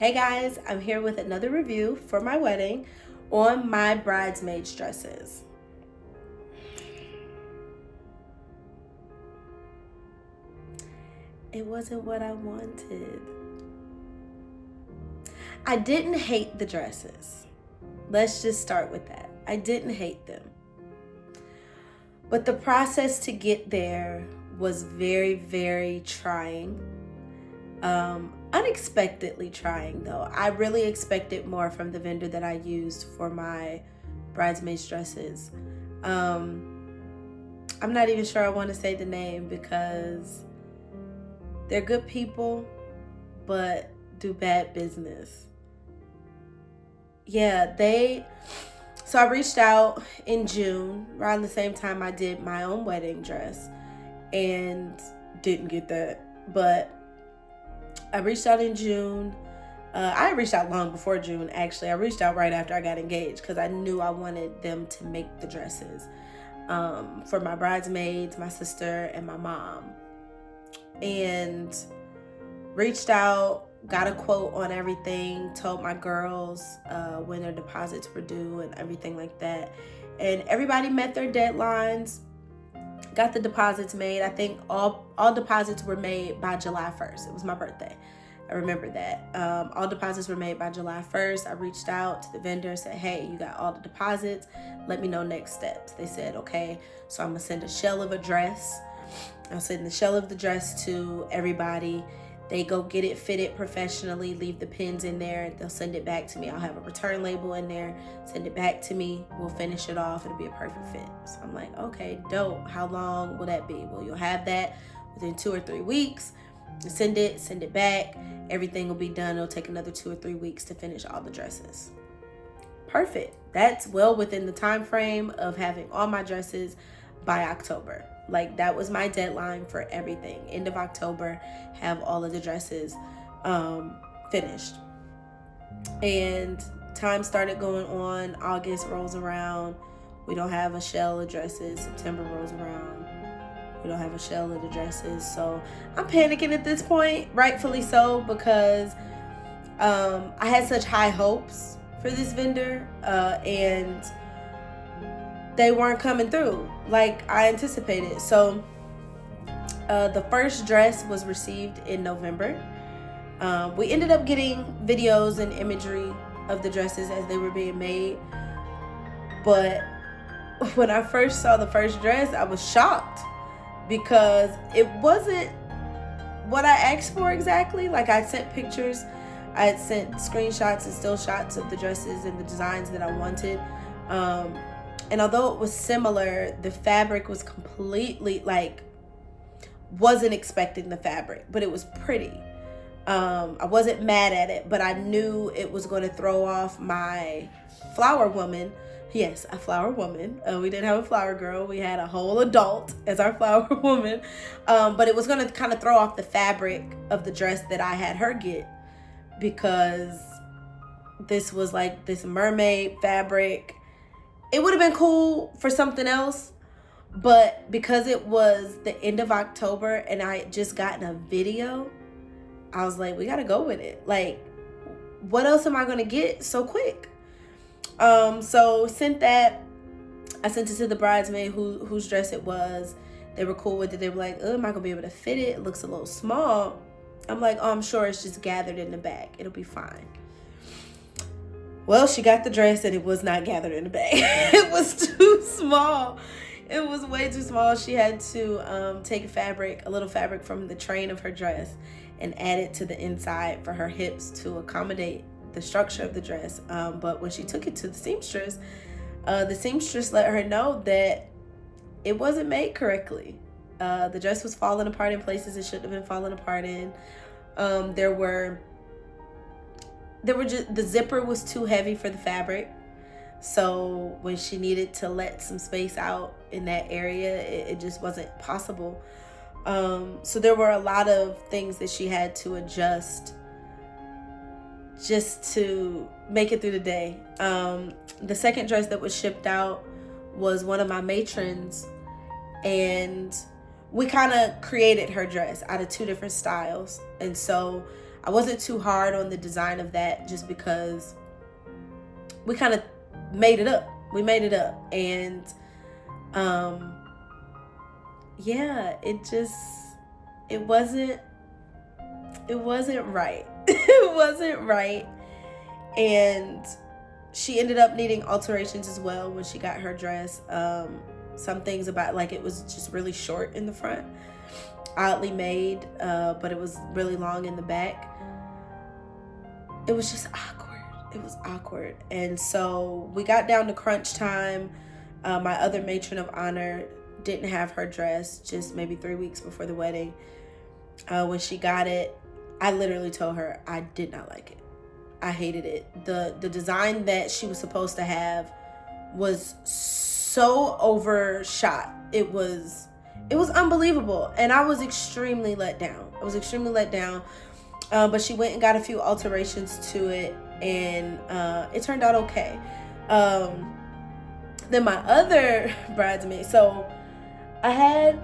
Hey guys, I'm here with another review for my wedding on my bridesmaids dresses. It wasn't what I wanted. I didn't hate the dresses. Let's just start with that. I didn't hate them. But the process to get there was very, very trying. Unexpectedly trying though. I really expected more from the vendor that I used for my bridesmaids dresses. I'm not even sure I want to say the name because they're good people, but do bad business. Yeah, so I reached out in June, around the same time I did my own wedding dress, and didn't get that. But I reached out in June. I reached out long before June, actually. I reached out right after I got engaged because I knew I wanted them to make the dresses for my bridesmaids, my sister, and my mom. And reached out, got a quote on everything, told my girls when their deposits were due and everything like that. And everybody met their deadlines, got the deposits made. I think all deposits were made by July 1st. It was my birthday. I remember that. All deposits were made by July 1st. I reached out to the vendor, said, hey, you got all the deposits. Let me know next steps. They said, okay. So I'm going to send a shell of a dress. I'll send the shell of the dress to everybody. They go get it fitted professionally, leave the pins in there. They'll send it back to me. I'll have a return label in there, send it back to me. We'll finish it off. It'll be a perfect fit. So I'm like, okay, dope. How long will that be? Well, you'll have that within 2 or 3 weeks. Send it back. Everything will be done. It'll take another 2 or 3 weeks to finish all the dresses. Perfect. That's well within the time frame of having all my dresses by October. Like, that was my deadline for everything. End of October, have all of the dresses finished. And time started going on. August rolls around. We don't have a shell of dresses. September rolls around. We don't have a shell of the dresses. So I'm panicking at this point, rightfully so, because I had such high hopes for this vendor, and they weren't coming through like I anticipated. So the first dress was received in November. We ended up getting videos and imagery of the dresses as they were being made. But when I first saw the first dress, I was shocked because it wasn't what I asked for exactly. Like, I sent pictures, I had sent screenshots and still shots of the dresses and the designs that I wanted. And although it was similar, the fabric was completely, wasn't expecting the fabric, but it was pretty. I wasn't mad at it, but I knew it was going to throw off my flower woman. Yes, a flower woman. We didn't have a flower girl. We had a whole adult as our flower woman. But it was going to kind of throw off the fabric of the dress that I had her get, because this was like this mermaid fabric. It would have been cool for something else, but because it was the end of October and I had just gotten a video, I was like, we got to go with it. Like, what else am I going to get so quick? So sent that. I sent it to the bridesmaid whose dress it was. They were cool with it. They were like, oh, am I going to be able to fit it? It looks a little small. I'm like, oh, I'm sure it's just gathered in the back. It'll be fine. Well, she got the dress and it was not gathered in the bag. It was too small. It was way too small. She had to take a little fabric from the train of her dress and add it to the inside for her hips to accommodate the structure of the dress. But when she took it to the seamstress let her know that it wasn't made correctly. The dress was falling apart in places it shouldn't have been falling apart in. The zipper was too heavy for the fabric. So when she needed to let some space out in that area, it just wasn't possible. So there were a lot of things that she had to adjust just to make it through the day. The second dress that was shipped out was one of my matrons, and we kind of created her dress out of 2 different styles. And so I wasn't too hard on the design of that, just because we kind of made it up. We made it up. And yeah, it wasn't right. It wasn't right. And she ended up needing alterations as well when she got her dress. Some things about, like, it was just really short in the front, oddly made, but it was really long in the back. It was just awkward. It was awkward. And so we got down to crunch time. My other matron of honor didn't have her dress, just maybe 3 weeks before the wedding. When she got it, I literally told her I did not like it. I hated it. The design that she was supposed to have was so overshot. It was unbelievable, and I was extremely let down. But she went and got a few alterations to it, and it turned out okay. Then my other bridesmaid, so I had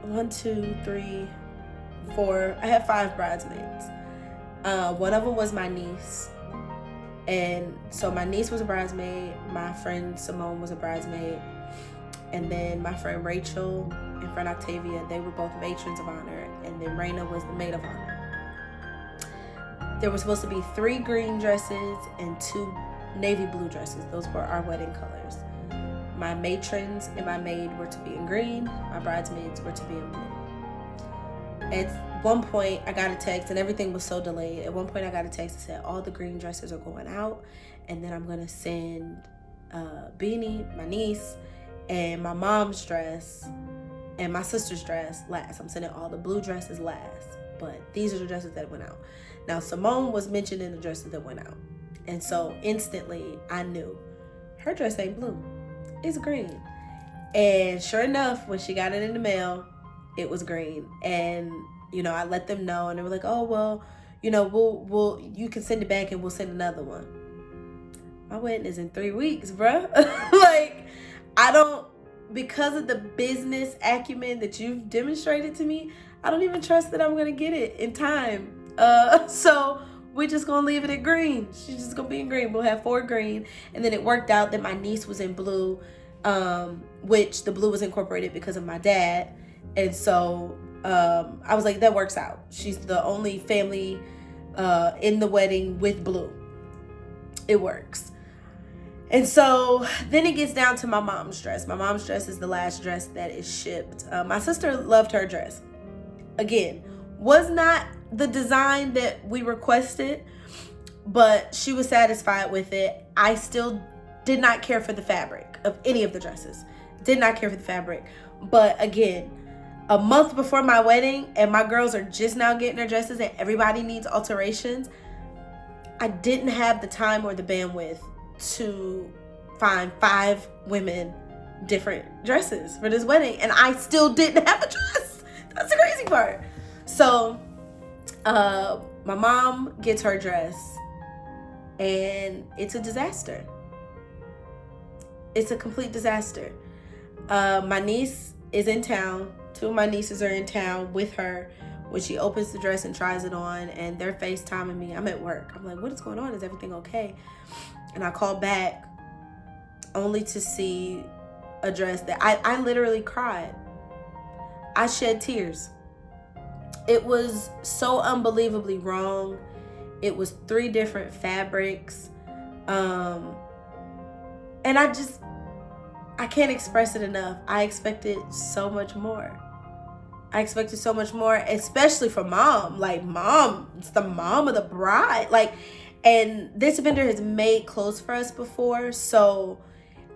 1, 2, 3, 4. I had 5 bridesmaids. One of them was my niece. And so my niece was a bridesmaid. My friend Simone was a bridesmaid. And then my friend Rachel and friend Octavia, they were both matrons of honor. And then Raina was the maid of honor. There were supposed to be 3 green dresses and 2 navy blue dresses. Those were our wedding colors. My matrons and my maid were to be in green. My bridesmaids were to be in blue. At one point, I got a text, and everything was so delayed. At one point, I got a text that said, all the green dresses are going out, and then I'm going to send Beanie, my niece, and my mom's dress, and my sister's dress last. I'm sending all the blue dresses last, but these are the dresses that went out. Now, Simone was mentioned in the dresses that went out, and so instantly, I knew her dress ain't blue. It's green. And sure enough, when she got it in the mail, it was green. And, you know, I let them know, and they were like, oh, well, you know, you can send it back and we'll send another one. My wedding is in 3 weeks, bruh. Like, because of the business acumen that you've demonstrated to me, I don't even trust that I'm going to get it in time. So we're just going to leave it at green. She's just going to be in green. We'll have 4 green. And then it worked out that my niece was in blue, which the blue was incorporated because of my dad. And so I was like, that works out. She's the only family in the wedding with blue. It works. And so then it gets down to my mom's dress. My mom's dress is the last dress that is shipped. My sister loved her dress. Again, was not the design that we requested, but she was satisfied with it. I still did not care for the fabric of any of the dresses. Did not care for the fabric. But again, a month before my wedding, and my girls are just now getting their dresses, and everybody needs alterations, I didn't have the time or the bandwidth to find 5 women different dresses for this wedding, and I still didn't have a dress. That's the crazy part. So my mom gets her dress, and it's a disaster. It's a complete disaster. My niece is in town. 2 of my nieces are in town with her when she opens the dress and tries it on, and they're FaceTiming me. I'm at work. I'm like, what is going on? Is everything okay? And I call back only to see a dress that I literally cried. I shed tears. It was so unbelievably wrong. It was 3 different fabrics. And I can't express it enough. I expected so much more. Especially for mom. Like, mom, it's the mom of the bride. Like, and this vendor has made clothes for us before, so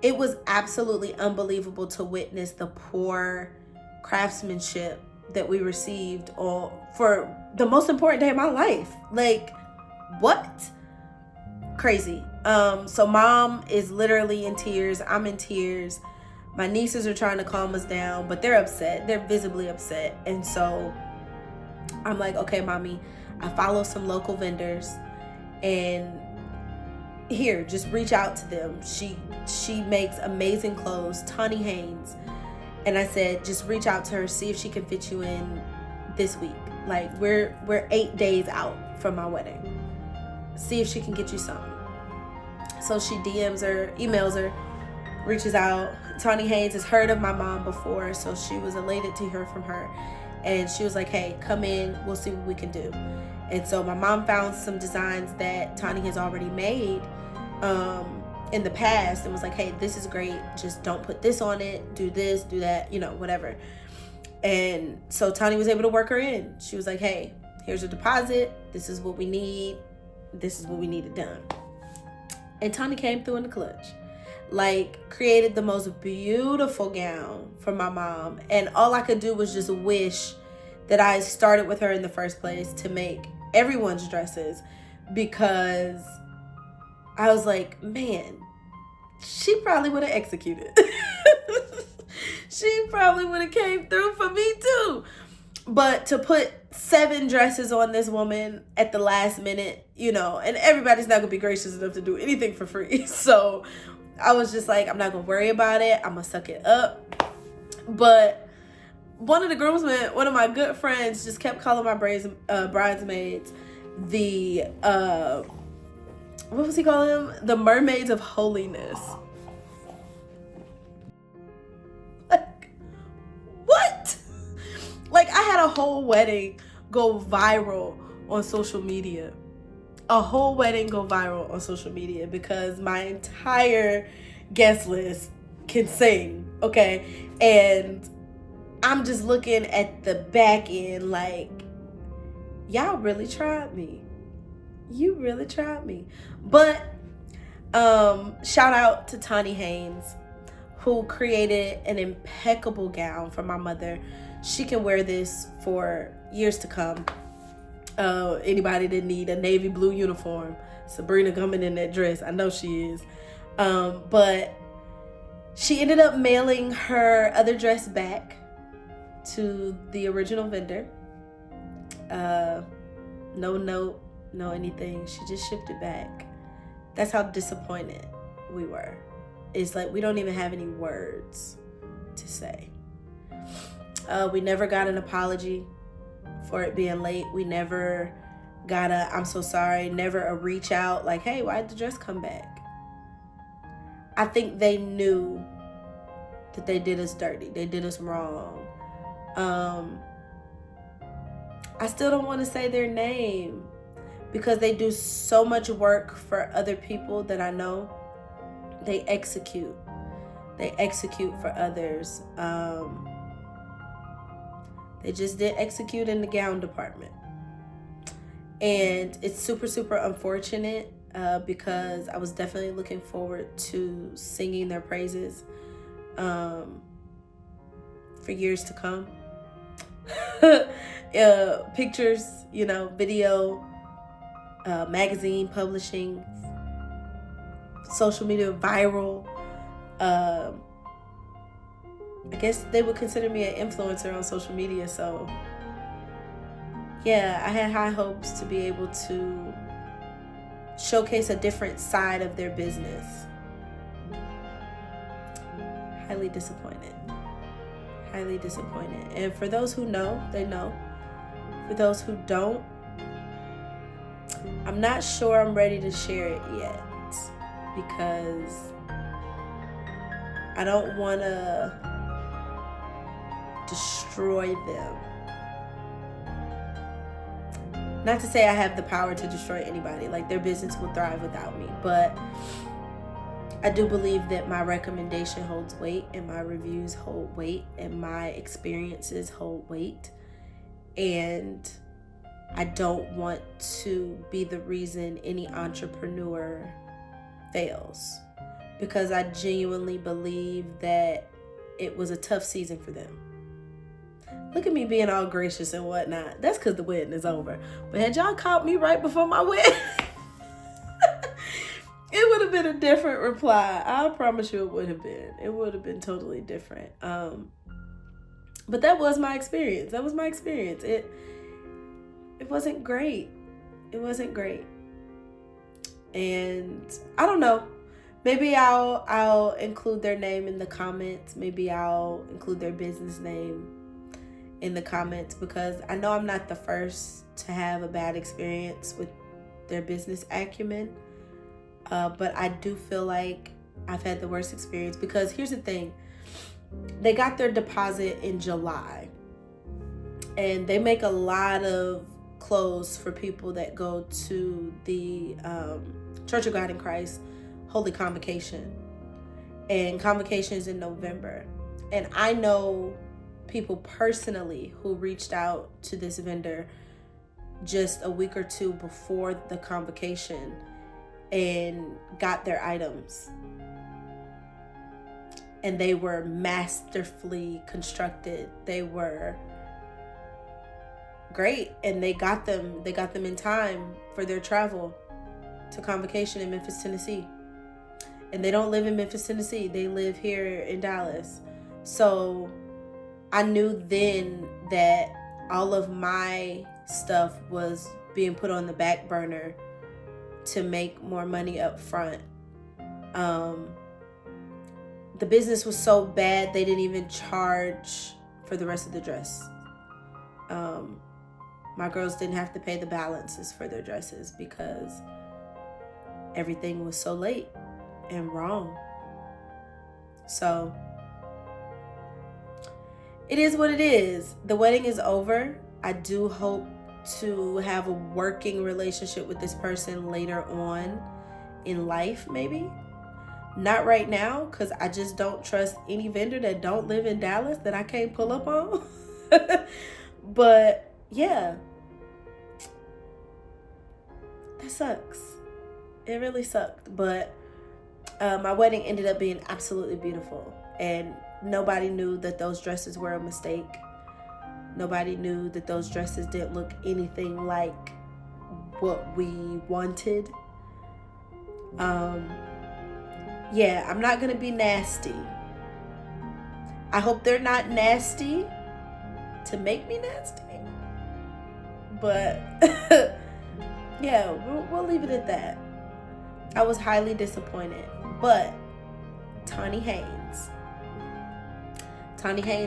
it was absolutely unbelievable to witness the poor craftsmanship that we received for the most important day of my life. Like, what? Crazy. So mom is literally in tears. I'm in tears. My nieces are trying to calm us down, but they're upset. They're visibly upset. And so I'm like, okay, mommy, I follow some local vendors, and here, just reach out to them. She makes amazing clothes, Tawni Haynes. And I said, just reach out to her, see if she can fit you in this week. Like, we're 8 days out from my wedding. See if she can get you something. So she DMs her, emails her, reaches out. Tawni Haynes has heard of my mom before, so she was elated to hear from her. And she was like, hey, come in, we'll see what we can do. And so my mom found some designs that Tawni has already made in the past and was like, hey, this is great. Just don't put this on it. Do this, do that, whatever. And so Tawni was able to work her in. She was like, hey, here's a deposit. This is what we need. This is what we needed done. And Tawni came through in the clutch. Like, created the most beautiful gown for my mom. And all I could do was just wish that I started with her in the first place to make everyone's dresses, because I was like, man, she probably would have executed. She probably would have came through for me too. But to put 7 dresses on this woman at the last minute, and everybody's not gonna be gracious enough to do anything for free. So I was just like, I'm not gonna worry about it. I'm gonna suck it up. But one of the groomsmen, one of my good friends, just kept calling my bridesmaids the, what was he calling them? The mermaids of holiness. Like, what? Like, I had a whole wedding go viral on social media. A whole wedding go viral on social media because my entire guest list can sing, okay? And I'm just looking at the back end like, y'all really tried me. You really tried me. But shout out to Tawni Haynes, who created an impeccable gown for my mother. She can wear this for years to come. Anybody that need a navy blue uniform, Sabrina coming in that dress, I know she is. But she ended up mailing her other dress back to the original vendor. No note, no anything. She just shipped it back. That's how disappointed we were. It's like we don't even have any words to say. We never got an apology for it being late. We never got a I'm so sorry, never a reach out like, hey, why did the dress come back? I think they knew that they did us dirty. They did us wrong. I still don't want to say their name because they do so much work for other people that I know. They execute. They execute for others. They just did execute in the gown department. And it's super, super unfortunate because I was definitely looking forward to singing their praises for years to come. Pictures, video, magazine publishing, social media viral. I guess they would consider me an influencer on social media. So yeah, I had high hopes to be able to showcase a different side of their business. Highly disappointed. Highly disappointed. And for those who know, they know. For those who don't, I'm not sure I'm ready to share it yet because I don't want to destroy them. Not to say I have the power to destroy anybody. Like, their business will thrive without me. But I do believe that my recommendation holds weight and my reviews hold weight and my experiences hold weight. And I don't want to be the reason any entrepreneur fails, because I genuinely believe that it was a tough season for them. Look at me being all gracious and whatnot. That's because the wedding is over. But had y'all caught me right before my wedding, it would have been a different reply. I promise you it would have been. It would have been totally different. But that was my experience. That was my experience. It wasn't great. It wasn't great. And I don't know. Maybe I'll include their name in the comments. Maybe I'll include their business name in the comments, because I know I'm not the first to have a bad experience with their business acumen. But I do feel like I've had the worst experience, because here's the thing. They got their deposit in July, and they make a lot of clothes for people that go to the Church of God in Christ Holy Convocation. And Convocation is in November. And I know people personally who reached out to this vendor just a week or two before the convocation and got their items. And they were masterfully constructed. They were great, and they got them in time for their travel to convocation in Memphis, Tennessee. And they don't live in Memphis, Tennessee. They live here in Dallas. So I knew then that all of my stuff was being put on the back burner to make more money up front. The business was so bad they didn't even charge for the rest of the dress. My girls didn't have to pay the balances for their dresses because everything was so late and wrong. So it is what it is. The wedding is over. I do hope to have a working relationship with this person later on in life, maybe. Not right now, because I just don't trust any vendor that don't live in Dallas that I can't pull up on. But yeah, that sucks. It really sucked. But my wedding ended up being absolutely beautiful, and nobody knew that those dresses were a mistake. Nobody knew that those dresses didn't look anything like what we wanted. Yeah, I'm not gonna be nasty. I hope they're not nasty to make me nasty. But yeah, we'll leave it at that. I was highly disappointed. But Tawni Haynes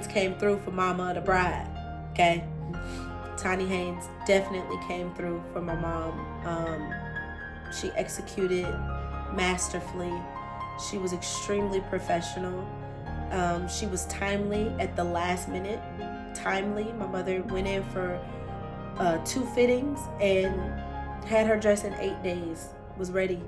came through for Mama of the Bride. Okay? Tawni Haynes definitely came through for my mom. She executed masterfully. She was extremely professional. She was timely at the last minute. Timely. My mother went in for 2 fittings and had her dress in 8 days. Was ready.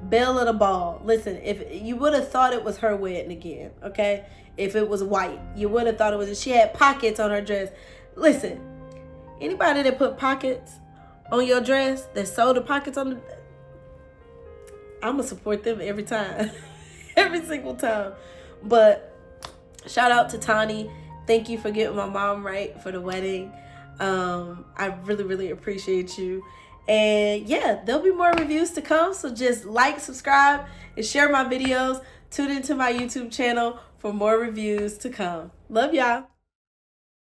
Belle of the ball. Listen, if you would have thought it was her wedding again, okay? If it was white, you would have thought it was. She had pockets on her dress. Listen, anybody that put pockets on your dress, that sewed the pockets on the, I'm gonna support them every time. Every single time. But shout out to Tawni. Thank you for getting my mom right for the wedding. I really, really appreciate you. And yeah, there'll be more reviews to come. So just like, subscribe, and share my videos. Tune into my YouTube channel for more reviews to come. Love y'all.